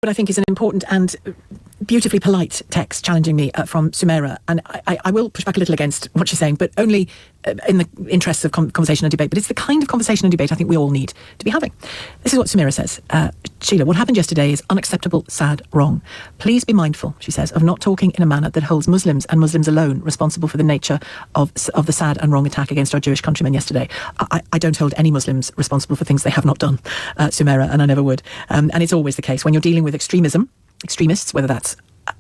What I think is an important and beautifully polite text challenging me from Sumaira, and I will push back a little against what she's saying, but only in the interests of conversation and debate. But it's the kind of conversation and debate I think we all need to be having. This is what Sumaira says. Sheila, what happened yesterday is unacceptable, sad, wrong. Please be mindful, she says, of not talking in a manner that holds Muslims and Muslims alone responsible for the nature of the sad and wrong attack against our Jewish countrymen yesterday. I don't hold any Muslims responsible for things they have not done, Sumaira, and I never would. And it's always the case when you're dealing with extremists, whether that's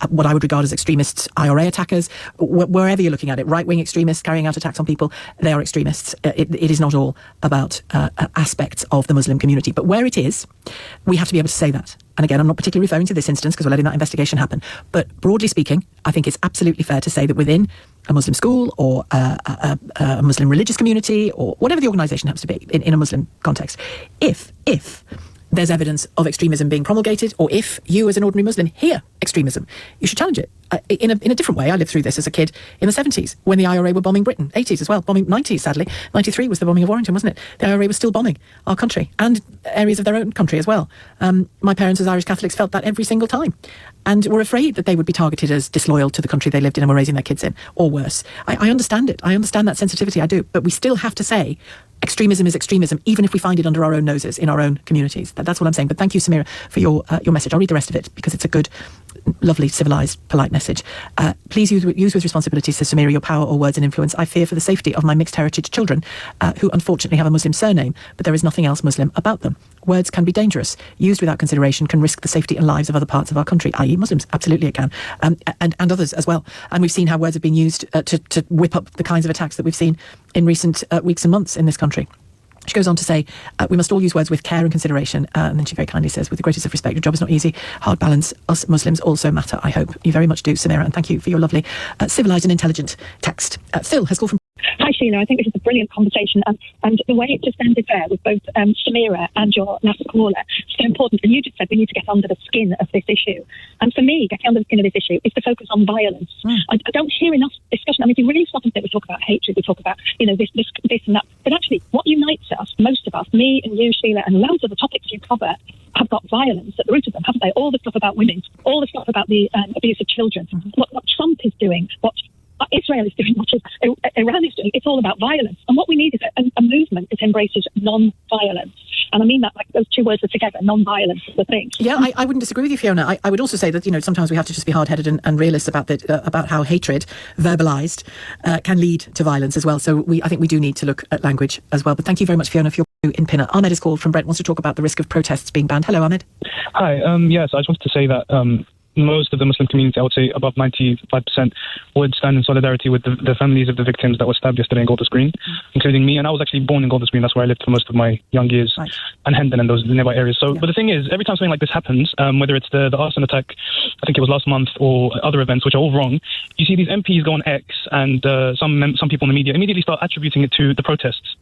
what I would regard as extremists, IRA attackers, wherever you're looking at it, right-wing extremists carrying out attacks on people, they are extremists. It is not all about aspects of the Muslim community. But where it is, we have to be able to say that. And again, I'm not particularly referring to this instance because we're letting that investigation happen. But broadly speaking, I think it's absolutely fair to say that within a Muslim school or a Muslim religious community or whatever the organisation happens to be in a Muslim context, if there's evidence of extremism being promulgated, or if you as an ordinary Muslim hear extremism, you should challenge it. In a different way, I lived through this as a kid in the 70s when the IRA were bombing Britain, 80s as well, bombing 90s sadly. 93 was the bombing of Warrington, wasn't it? The IRA was still bombing our country and areas of their own country as well. My parents as Irish Catholics felt that every single time and were afraid that they would be targeted as disloyal to the country they lived in and were raising their kids in, or worse. I understand it. I understand that sensitivity, I do. But we still have to say extremism is extremism, even if we find it under our own noses in our own communities. That's what I'm saying. But thank you, Sumaira, for your message. I'll read the rest of it because it's a good, lovely, civilised, polite message. Please use with responsibility, says Sumaira, your power or words and influence. I fear for the safety of my mixed heritage children who unfortunately have a Muslim surname, but there is nothing else Muslim about them. Words can be dangerous. Used without consideration can risk the safety and lives of other parts of our country, i.e. Muslims. Absolutely it can. And others as well. And we've seen how words have been used to whip up the kinds of attacks that we've seen in recent weeks and months in this country. She goes on to say, we must all use words with care and consideration. And then she very kindly says, with the greatest of respect, your job is not easy. Hard balance. Us Muslims also matter, I hope. You very much do, Sumaira. And thank you for your lovely, civilised and intelligent text. Phil has called from... Hi, Sheila. I think this is a brilliant conversation. And the way it just ended there with both Sumaira and your last caller, so important. And you just said we need to get under the skin of this issue. And for me, getting under the skin of this issue is to focus on violence. I don't hear enough discussion. I mean, if you really stop and think, we talk about hatred, we talk about, this and that. But actually, what unites us, most of us, me and you, Sheila, and loads of the topics you cover, have got violence at the root of them, haven't they? All the stuff about women, all the stuff about the abuse of children, what Trump is doing, what Israel is doing, what Iran is doing. It's all about violence. And what we need is a movement that embraces non-violence. And I mean that like those two words are together, non-violence is the thing. Yeah, I wouldn't disagree with you, Fiona. I would also say that, sometimes we have to just be hard-headed and realist about how hatred, verbalised, can lead to violence as well. So I think we do need to look at language as well. But thank you very much, Fiona, for your in Pinner. Ahmed is called from Brent, wants to talk about the risk of protests being banned. Hello, Ahmed. Hi, yes, I just wanted to say that most of the Muslim community, I would say above 95%, would stand in solidarity with the families of the victims that were stabbed yesterday in Golders Green, including me. And I was actually born in Golders Green. That's where I lived for most of my young years, right. And Hendon and those nearby areas. So, yeah. But the thing is, every time something like this happens, whether it's the arson attack, I think it was last month, or other events, which are all wrong, you see these MPs go on X and some people in the media immediately start attributing it to the protests.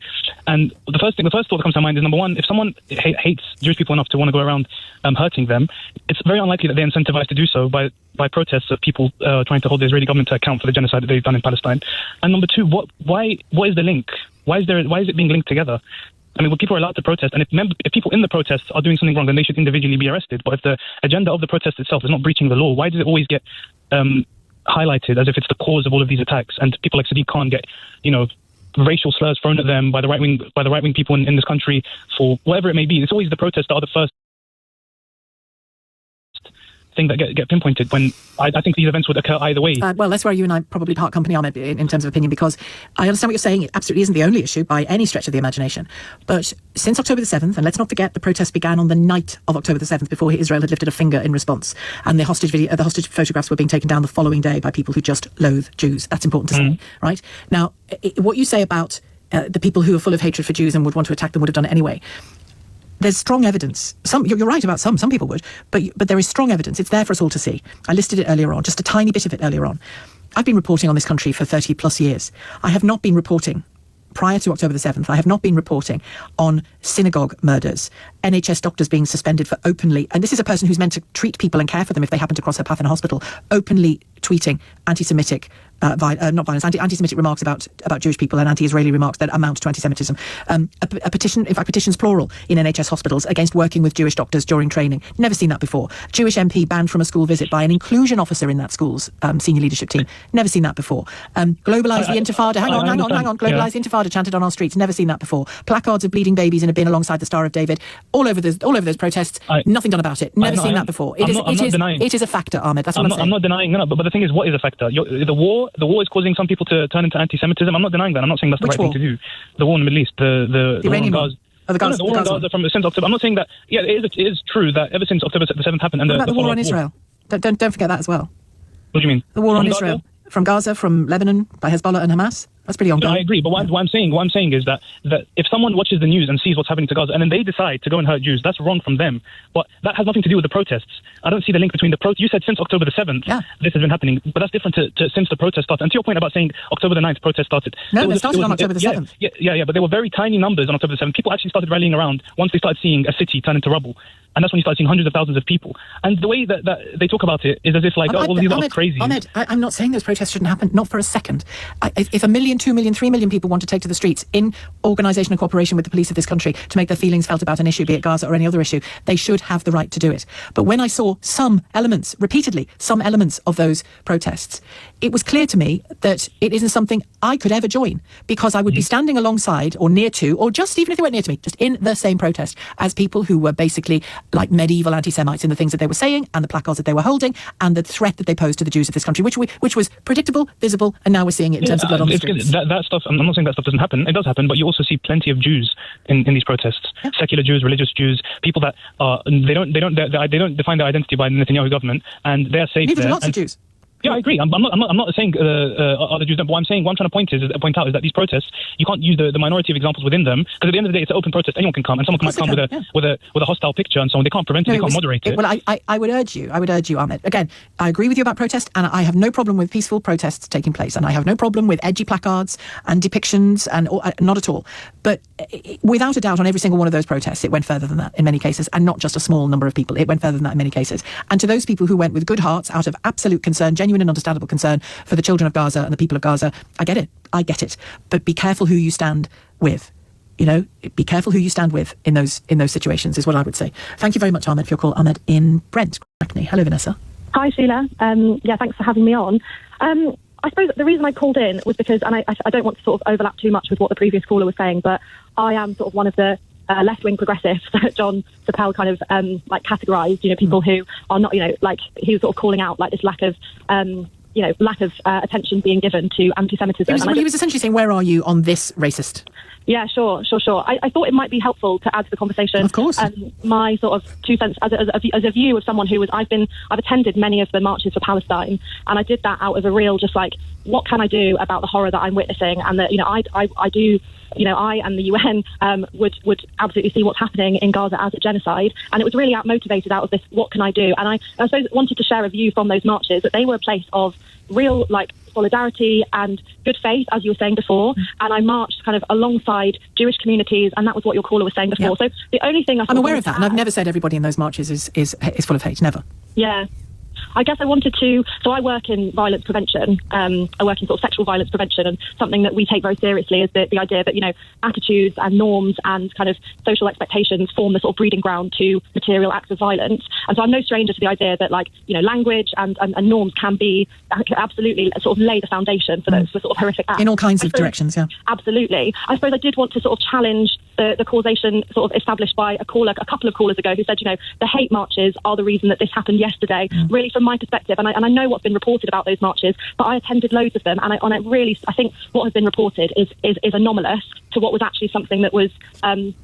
And the first thought that comes to mind is, number one, if someone hates Jewish people enough to want to go around hurting them, it's very unlikely that they're incentivized to do so by protests of people trying to hold the Israeli government to account for the genocide that they've done in Palestine. And number two, what is the link? Why is it being linked together? I mean, people are allowed to protest, and if people in the protests are doing something wrong, then they should individually be arrested. But if the agenda of the protest itself is not breaching the law, why does it always get highlighted as if it's the cause of all of these attacks? And people like Sadiq Khan get, racial slurs thrown at them by the right wing people in this country for whatever it may be. It's always the protests that are the first thing that get pinpointed, when I think these events would occur either way. Well, that's where you and I probably part company, Ahmed, in terms of opinion, because I understand what you're saying. It absolutely isn't the only issue by any stretch of the imagination. But since October the 7th, and let's not forget the protests began on the night of October the 7th before Israel had lifted a finger in response, and the hostage photographs were being taken down the following day by people who just loathe Jews. That's important to say, right? Now, what you say about the people who are full of hatred for Jews and would want to attack them would have done it anyway. There's strong evidence. You're right about some people would, but there is strong evidence. It's there for us all to see. I listed it earlier on, just a tiny bit of it earlier on. I've been reporting on this country for 30 plus years. I have not been reporting, prior to October the 7th, I have not been reporting on synagogue murders, NHS doctors being suspended for openly, and this is a person who's meant to treat people and care for them if they happen to cross her path in a hospital, openly tweeting anti-Semitic anti-Semitic remarks about Jewish people and anti-Israeli remarks that amount to anti-Semitism. A petition, in fact, petitions plural in NHS hospitals against working with Jewish doctors during training. Never seen that before. Jewish MP banned from a school visit by an inclusion officer in that school's senior leadership team. Never seen that before. Globalise the Intifada. Hang on. Globalise the Intifada chanted on our streets. Never seen that before. Placards of bleeding babies in a bin alongside the Star of David. All over those protests. Nothing done about it. Never seen that before. It is a factor, Ahmed. That's what I'm saying. I'm not denying. No, but the thing is, what is a factor? The war is causing some people to turn into anti-Semitism. I'm not denying that. I'm not saying that's the right thing to do. The war in the Middle East, the Iranian war. The war in Gaza since October. I'm not saying that. Yeah, it is true that ever since October the 7th happened. And what about the war on Israel? Don't forget that as well. What do you mean? The war on Israel from Gaza, from Lebanon, by Hezbollah and Hamas. That's pretty ongoing. No, I agree, but what I'm saying is that if someone watches the news and sees what's happening to Gaza and then they decide to go and hurt Jews, that's wrong from them. But that has nothing to do with the protests. I don't see the link between the protests. You said since October the 7th, this has been happening, but that's different to since the protest started. And to your point about saying October the 9th protest started. No, it started on October the 7th. Yeah, but there were very tiny numbers on October the 7th. People actually started rallying around once they started seeing a city turn into rubble. And that's when you start seeing hundreds of thousands of people. And the way that they talk about it is as if like, these are crazy. Ahmed, I'm not saying those protests shouldn't happen, not for a second. If 1 million, 2 million, 3 million people want to take to the streets in organisation and cooperation with the police of this country to make their feelings felt about an issue, be it Gaza or any other issue, they should have the right to do it. But when I saw some elements of those protests, it was clear to me that it isn't something I could ever join, because I would be standing alongside or near to, or just even if they weren't near to me, just in the same protest as people who were basically like medieval anti-Semites in the things that they were saying and the placards that they were holding and the threat that they posed to the Jews of this country, which was predictable, visible, and now we're seeing it in terms of blood on the streets. That stuff, I'm not saying that stuff doesn't happen. It does happen, but you also see plenty of Jews in these protests. Yeah. Secular Jews, religious Jews, people that they don't define their identity by the Netanyahu government, and they're safe. Neither do lots of Jews. Yeah, I agree. I'm not saying other Jews don't, but what I'm trying to point out is that these protests, you can't use the minority of examples within them, because at the end of the day, it's an open protest. Anyone can come, and someone might come with a hostile picture and so on. They can't prevent it. They can't moderate it. Well, I would urge you, Ahmed. Again, I agree with you about protest, and I have no problem with peaceful protests taking place, and I have no problem with edgy placards and depictions, and not at all. But without a doubt, on every single one of those protests, it went further than that in many cases, and not just a small number of people. It went further than that in many cases. And to those people who went with good hearts, out of absolute concern, genuine and understandable concern for the children of Gaza and the people of Gaza, I get it. But be careful who you stand with. Be careful who you stand with in those situations, is what I would say. Thank you very much, Ahmed, for your call. Ahmed in Brent, Hackney. Hello, Vanessa. Hi, Sheila. Thanks for having me on. I suppose the reason I called in was because, and I don't want to sort of overlap too much with what the previous caller was saying, but I am sort of one of the left-wing progressives that John Seppel kind of categorised, people who are not, he was sort of calling out like this lack of attention being given to anti-Semitism. He was essentially saying, where are you on this racist? Yeah, sure. I thought it might be helpful to add to the conversation. Of course. My sort of 2 cents as a view of someone who I've attended many of the marches for Palestine, and I did that out of a real just like, what can I do about the horror that I'm witnessing, and that I do. I and the UN would absolutely see what's happening in Gaza as a genocide, and it was really motivated out of this, what can I do? And I suppose wanted to share a view from those marches that they were a place of real solidarity and good faith, as you were saying before, and I marched kind of alongside Jewish communities, and that was what your caller was saying before. Yeah. So the only thing I'm aware of that, and I've never said everybody in those marches is full of hate, never. Yeah. I guess I wanted to, so I work in violence prevention, I work in sort of sexual violence prevention, and something that we take very seriously is the idea that, attitudes and norms and kind of social expectations form the sort of breeding ground to material acts of violence. And so I'm no stranger to the idea that language and norms can absolutely sort of lay the foundation for those sort of horrific acts. In all kinds of directions, yeah. Absolutely. I suppose I did want to sort of challenge the causation sort of established by a couple of callers ago who said, the hate marches are the reason that this happened yesterday. Really, from my perspective, and I know what's been reported about those marches, but I attended loads of them, and I think what has been reported is anomalous to what was actually something that was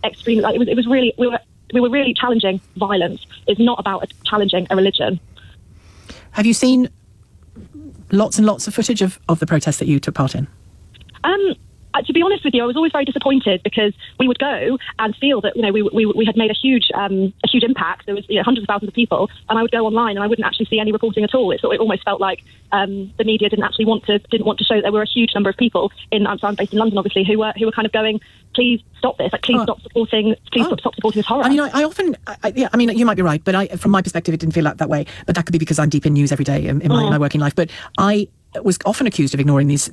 extreme. It was really, we were really challenging violence. It's not about challenging a religion. Have you seen lots and lots of footage of the protests that you took part in? to be honest with you, I was always very disappointed because we would go and feel that, we had made a huge impact. There was hundreds of thousands of people, and I would go online and I wouldn't actually see any reporting at all. It almost felt like the media didn't want to show that there were a huge number of people I'm based in London, obviously, who were kind of going, please stop this, stop supporting this horror. I mean, I often, you might be right, but from my perspective, it didn't feel that way. But that could be because I'm deep in news every day in my working life. But I was often accused of ignoring these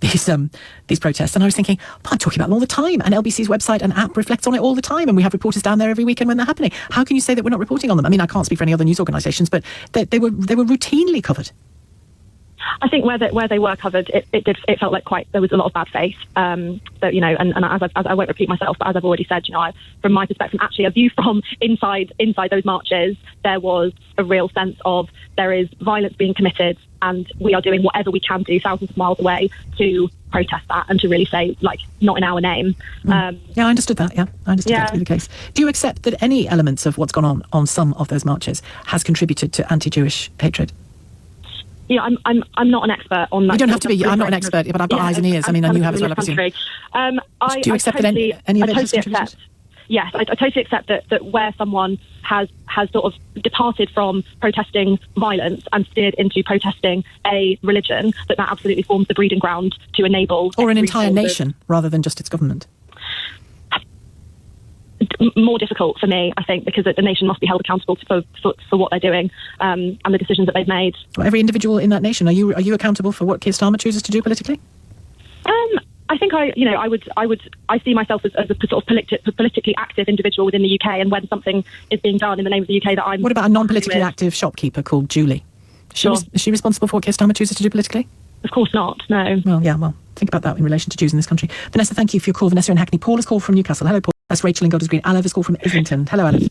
protests, and I was thinking, I'm talking about them all the time, and LBC's website and app reflects on it all the time, and we have reporters down there every weekend when they're happening. How can you say that we're not reporting on them? I mean, I can't speak for any other news organisations, but they were routinely covered. I think where they were covered, it felt like there was a lot of bad faith. And as I won't repeat myself, but as I've already said, from my perspective, actually a view from inside those marches, there was a real sense of there is violence being committed, and we are doing whatever we can do thousands of miles away to protest that and to really say, not in our name. I understood that. Yeah, I understood that to be the case. Do you accept that any elements of what's gone on some of those marches has contributed to anti-Jewish hatred? I'm not an expert on that. You don't have to be. I'm not an expert, but I've got eyes and ears. And you have as well, I presume. Do you accept that any of it has contributed? Yes, I totally accept that where someone has sort of departed from protesting violence and steered into protesting a religion, that absolutely forms the breeding ground to enable... Or an entire nation, rather than just its government. More difficult for me, I think, because the nation must be held accountable for what they're doing and the decisions that they've made. Well, every individual in that nation, are you accountable for what Keir Starmer chooses to do politically? I think I see myself as a sort of politically active individual within the UK, and when something is being done in the name of the UK that I'm... What about a non-politically active shopkeeper called Julie? Is she responsible for what Keir Starmer chooses to do politically? Of course not, no. Well, think about that in relation to Jews in this country. Vanessa, thank you for your call. Vanessa in Hackney. Paul has called from Newcastle. Hello, Paul. That's Rachel in Golders Green. Aliv has called from Islington. Hello, Aliv.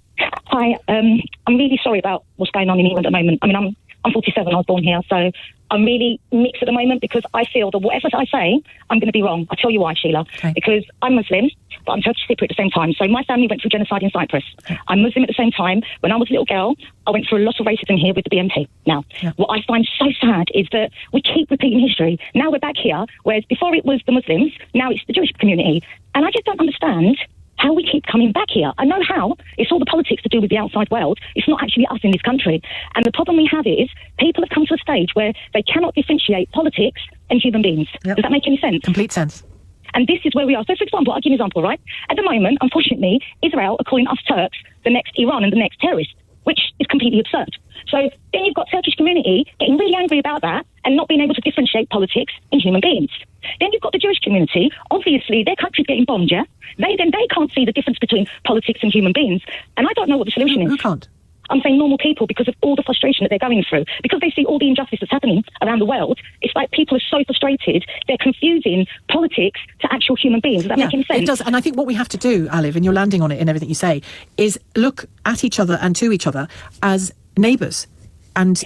Hi. I'm really sorry about what's going on in England at the moment. I mean, I'm 47. I was born here, so I'm really mixed at the moment because I feel that whatever I say, I'm going to be wrong. I'll tell you why, Sheila. Okay. Because I'm Muslim, but I'm Turkish Cypriot at the same time. So my family went through genocide in Cyprus. Okay. I'm Muslim at the same time. When I was a little girl, I went through a lot of racism here with the BNP. Now, what I find so sad is that we keep repeating history. Now we're back here, whereas before it was the Muslims, now it's the Jewish community. And I just don't understand how we keep coming back here. I know how. It's all the politics to do with the outside world. It's not actually us in this country. And the problem we have is people have come to a stage where they cannot differentiate politics and human beings. Yep. Does that make any sense? Complete sense. And this is where we are. So, for example, I'll give you an example, right? At the moment, unfortunately, Israel are calling us Turks the next Iran and the next terrorists, which is completely absurd. So then you've got Turkish community getting really angry about that and not being able to differentiate politics and human beings. Then you've got the Jewish community. Obviously, their country's getting bombed, yeah? They can't see the difference between politics and human beings. And I don't know what the solution is. Who can't? I'm saying normal people, because of all the frustration that they're going through. Because they see all the injustice that's happening around the world, it's like people are so frustrated, they're confusing politics to actual human beings. Does that make any sense? It does. And I think what we have to do, Aliv, and you're landing on it in everything you say, is look at each other and to each other as neighbours and,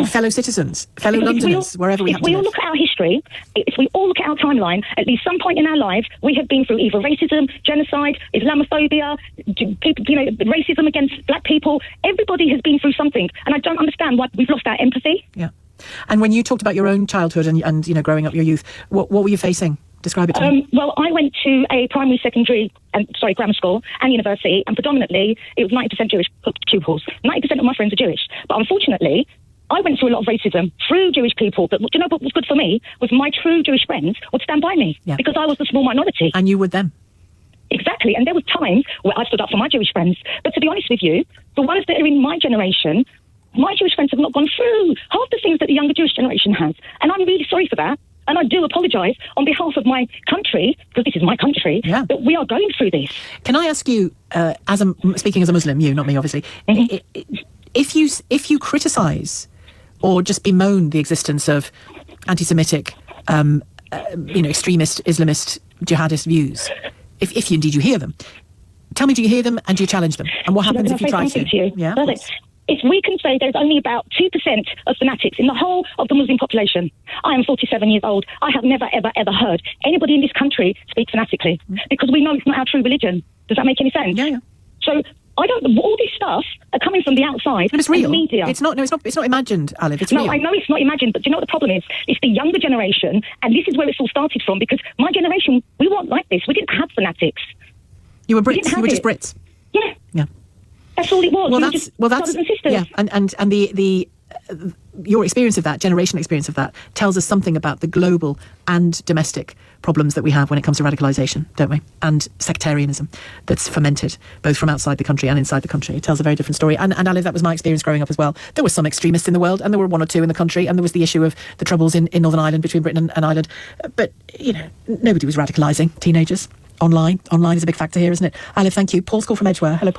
fellow citizens, fellow Londoners, wherever we have to live. If we all look at our history, if we all look at our timeline, at least some point in our lives, we have been through either racism, genocide, Islamophobia, racism against black people. Everybody has been through something. And I don't understand why we've lost our empathy. Yeah. And when you talked about your own childhood and growing up, your youth, what were you facing? Describe it to me. Well, I went to a primary, grammar school and university, and predominantly it was 90% Jewish pupils. 90% of my friends are Jewish. But unfortunately, I went through a lot of racism through Jewish people. But what was good for me was my true Jewish friends would stand by me because I was the small minority. And you were them. Exactly. And there was times where I stood up for my Jewish friends. But to be honest with you, the ones that are in my generation, my Jewish friends have not gone through half the things that the younger Jewish generation has. And I'm really sorry for that. And I do apologise on behalf of my country, because this is my country, that we are going through this. Can I ask you, speaking as a Muslim, you, not me, obviously, if you criticise or just bemoan the existence of anti-Semitic, extremist, Islamist, jihadist views, if indeed you hear them, tell me, do you hear them and do you challenge them? And what happens if you try to? Yeah. If we can say there's only about 2% of fanatics in the whole of the Muslim population, I am 47 years old. I have never, ever, ever heard anybody in this country speak fanatically because we know it's not our true religion. Does that make any sense? Yeah. So all this stuff are coming from the outside. But it's real. And the media. It's not imagined, Alif. It's no, real. I know it's not imagined, but do you know what the problem is? It's the younger generation, and this is where it's all started from, because my generation, we weren't like this. We didn't have fanatics. You were Brits. You were just Brits. Yeah. Yeah. That's all it was. Well, we that's brothers and sisters. yeah, and the your experience of that, generational experience of that, tells us something about the global and domestic problems that we have when it comes to radicalisation, don't we? And sectarianism that's fermented both from outside the country and inside the country. It tells a very different story. And Alif, that was my experience growing up as well. There were some extremists in the world, and there were one or two in the country, and there was the issue of the troubles in Northern Ireland between Britain and Ireland. But, nobody was radicalising teenagers online. Online is a big factor here, isn't it? Alif, thank you. Paul's call from Edgware. Hello, Paul.